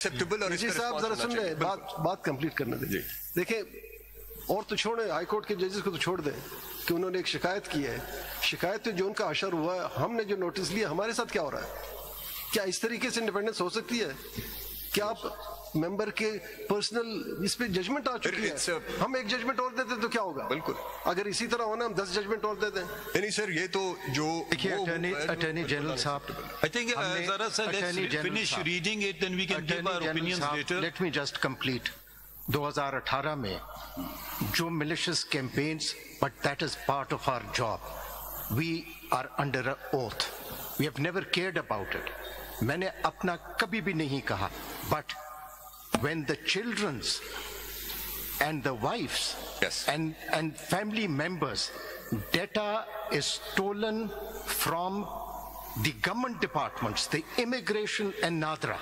Acceptable और जी साहब जरा सुन ले, बात कंप्लीट करने दीजिए। देखिए, और तो छोड़े, हाई कोर्ट के जजेस को तो छोड़ दें कि उन्होंने एक शिकायत की है, शिकायत तो जो उनका अशर हुआ है, हमने जो नोटिस लिया, हमारे साथ क्या हो रहा है? क्या इस तरीके से इंडिपेंडेंस हो सकती है? क्या आप मेंबर के पर्सनल इस पे जजमेंट आ चुकी है? हम एक जजमेंट और देते तो क्या होगा? बिल्कुल, अगर इसी तरह होना हम 10 जजमेंट और दे दें। नहीं सर, ये तो जो अटॉर्नी जनरल साहब, I think Zara sir, let's finish reading it, then we can give our opinions later. Let me just complete. 2018 में जो malicious campaigns, but that is part of our job. We are under an oath. We have never cared about it. मैंने अपना कभी भी नहीं कहा, but when the children's and the wives and family members data is stolen from the government departments, the immigration and NADRA,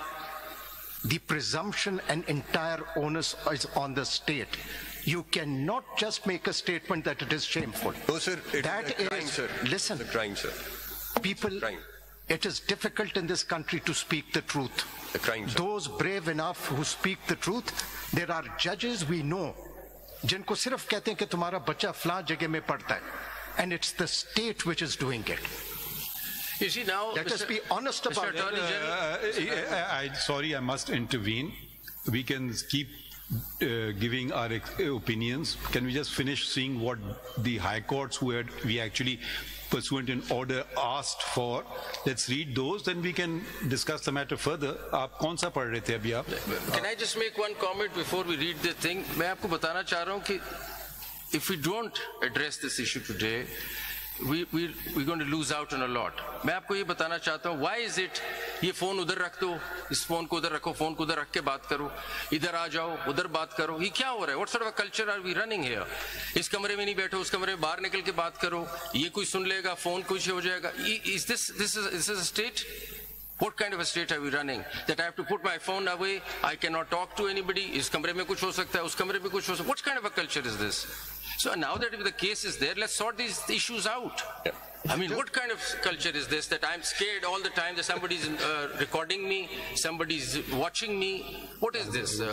the presumption and entire onus is on the state. You cannot just make a statement that it is shameful. No sir, that is crime, sir. Listen, it's a crime, sir. People, it is difficult in this country to speak the truth. A crime, sir. Those brave enough who speak the truth, there are judges we know जिनको सिर्फ कहते हैं कि तुम्हारा बच्चा फलां जगह में पढ़ता है, and it's the state which is doing it. You see now, let us be honest about it. Sorry, I must intervene. We can keep giving our opinions. Can we just finish seeing what the high courts we actually pursuant in order asked for? Let's read those, then we can discuss the matter further. आप कौन सा पढ़ रहे थे अभी आप? Can I just make one comment before we read the thing? मैं आपको बताना चाह रहा हूँ कि if we don't address this issue today, we're going to lose out on a lot. मैं आपको ये बताना चाहता हूँ, why is it ये फोन उधर रख दो, इस फोन को उधर रखो, फोन को उधर रख के बात करो, इधर आ जाओ, उधर बात करो, ये क्या हो रहा है? What sort of a culture are we running here? इस कमरे में नहीं बैठो, उस कमरे में बाहर निकल के बात करो, ये कोई सुन लेगा, फोन कुछ हो जाएगा. Is this a state? What kind of a state are we running? That I have to put my phone away, I cannot talk to anybody, इस कमरे में कुछ हो सकता है, उस कमरे में कुछ हो सकता है. What kind of a culture is this? So now that the case is there, let's sort these issues out. I mean, what kind of culture is this that I'm scared all the time that somebody's recording me, somebody's watching me? What is this? So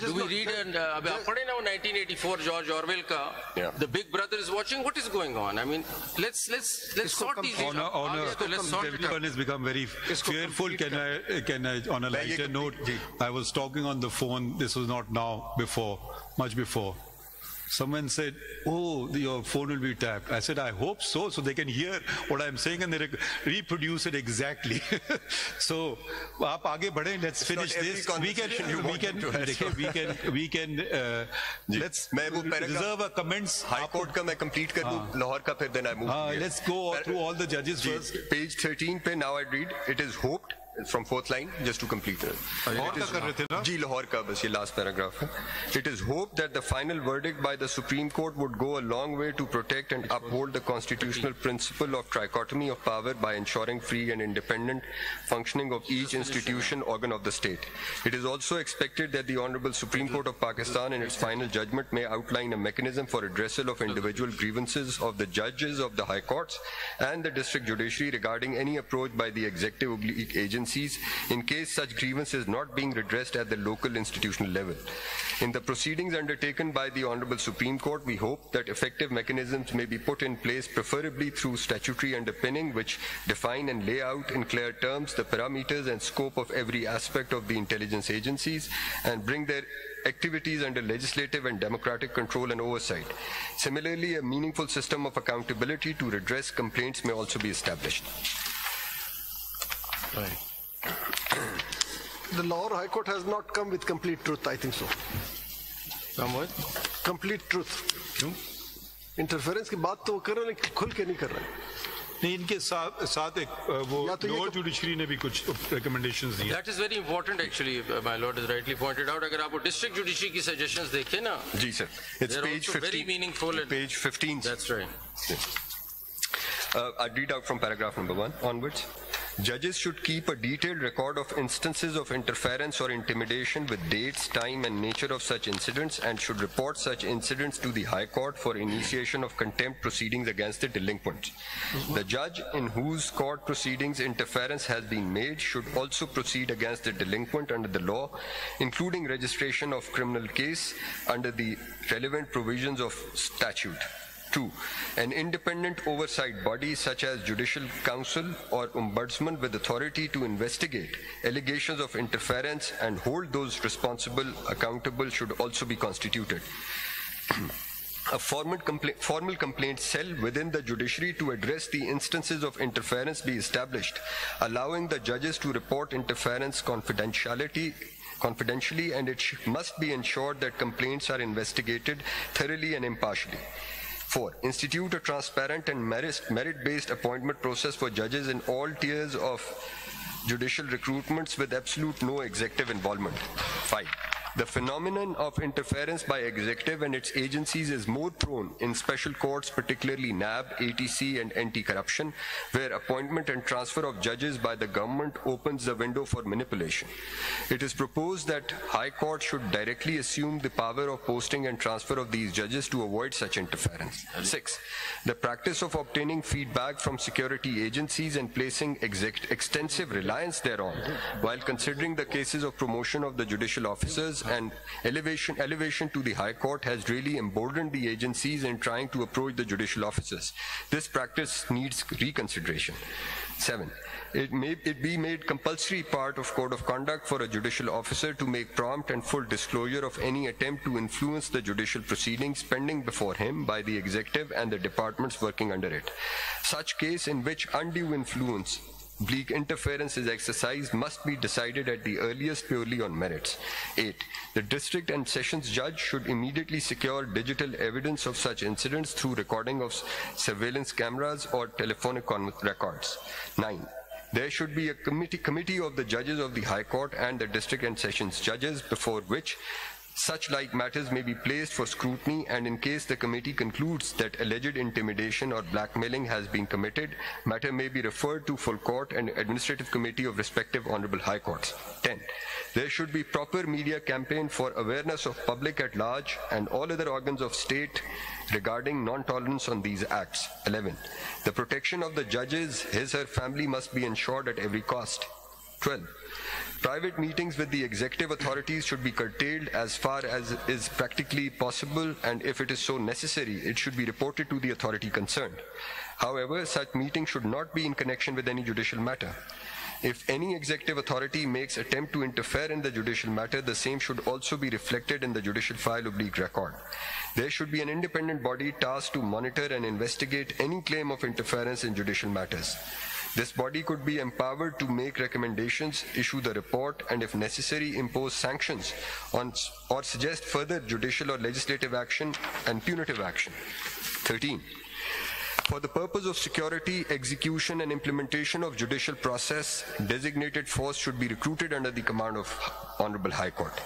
do we read and पढ़े ना 1984 George Orwell का The Big Brother is watching? What is going on? I mean, let's sort these issues out. Everyone has become very fearful. Can I on a lighter note? I was talking on the phone. This was not now, before, much before. Someone said, oh, your phone will be tapped. I said, I hope so they can hear what I'm saying and they reproduce it exactly. So, आप आगे बढ़ें, let's finish this. We can let's reserve our comments. High Court का मैं complete कर दूँ, लाहौर का फिर then I move. Let's go through all the judges first. Page 13 पे now I read, it is hoped, from fourth line, just to complete it. जी लाहौर का बस ये last paragraph है. It is hoped that the final verdict by the Supreme Court would go a long way to protect and uphold the constitutional principle of trichotomy of power by ensuring free and independent functioning of each institution organ of the state. It is also expected that the Honorable Supreme Court of Pakistan in its final judgment may outline a mechanism for redressal of individual grievances of the judges of the high courts and the district judiciary regarding any approach by the executive agencies in case such grievance is not being redressed at the local institutional level. In the proceedings undertaken by the Honorable Supreme Court, we hope that effective mechanisms may be put in place, preferably through statutory underpinning, which define and lay out in clear terms the parameters and scope of every aspect of the intelligence agencies and bring their activities under legislative and democratic control and oversight. Similarly, a meaningful system of accountability to redress complaints may also be established. Right. The Lahore High Court has not come with complete truth, I think so. Come what? Complete truth. क्यों? Interference की बात तो वो कर रहे हैं लेकिन खुल के नहीं कर रहे हैं. नहीं, इनके साथ एक वो लोअर जुडिशरी ने भी कुछ recommendations दिए. That is very important actually. My lord has rightly pointed out. अगर आप वो district judiciary की suggestions देखें ना. जी sir. It's page 15. Very meaningful. Page 15. That's right. I read out from paragraph number 1 onwards. Judges should keep a detailed record of instances of interference or intimidation with dates, time, and nature of such incidents, and should report such incidents to the High Court for initiation of contempt proceedings against the delinquents. The judge in whose court proceedings interference has been made should also proceed against the delinquent under the law, including registration of criminal case under the relevant provisions of statute. 2. An independent oversight body such as Judicial Council or Ombudsman with authority to investigate allegations of interference and hold those responsible accountable should also be constituted. A formal complaint cell within the judiciary to address the instances of interference be established, allowing the judges to report interference confidentially, and it must be ensured that complaints are investigated thoroughly and impartially. 4. Institute a transparent and merit-based appointment process for judges in all tiers of judicial recruitments with absolute no executive involvement. 5. The phenomenon of interference by executive and its agencies is more prone in special courts, particularly NAB, ATC, and anti-corruption, where appointment and transfer of judges by the government opens the window for manipulation. It is proposed that High Court should directly assume the power of posting and transfer of these judges to avoid such interference. 6. The practice of obtaining feedback from security agencies and placing extensive reliance thereon, while considering the cases of promotion of the judicial officers and elevation to the High Court, has really emboldened the agencies in trying to approach the judicial officers. This practice needs reconsideration. 7. It be made compulsory part of Code of Conduct for a judicial officer to make prompt and full disclosure of any attempt to influence the judicial proceedings pending before him by the executive and the departments working under it. Such case in which undue influence, bleak interference is exercised must be decided at the earliest purely on merits. 8. The district and sessions judge should immediately secure digital evidence of such incidents through recording of surveillance cameras or telephonic records. 9. There should be a committee of the judges of the High Court and the district and sessions judges before which such like matters may be placed for scrutiny, and in case the committee concludes that alleged intimidation or blackmailing has been committed, matter may be referred to full court and administrative committee of respective honorable high courts. 10. There should be proper media campaign for awareness of public at large and all other organs of state regarding non-tolerance on these acts. 11. The protection of the judges, his/her family must be ensured at every cost. 12. Private meetings with the executive authorities should be curtailed as far as is practically possible, and if it is so necessary, it should be reported to the authority concerned. However, such meetings should not be in connection with any judicial matter. If any executive authority makes attempt to interfere in the judicial matter, the same should also be reflected in the judicial file/record. There should be an independent body tasked to monitor and investigate any claim of interference in judicial matters. This body could be empowered to make recommendations, issue the report, and if necessary, impose sanctions on or suggest further judicial or legislative action and punitive action. 13. For the purpose of security, execution, and implementation of judicial process, designated force should be recruited under the command of Honorable High Court.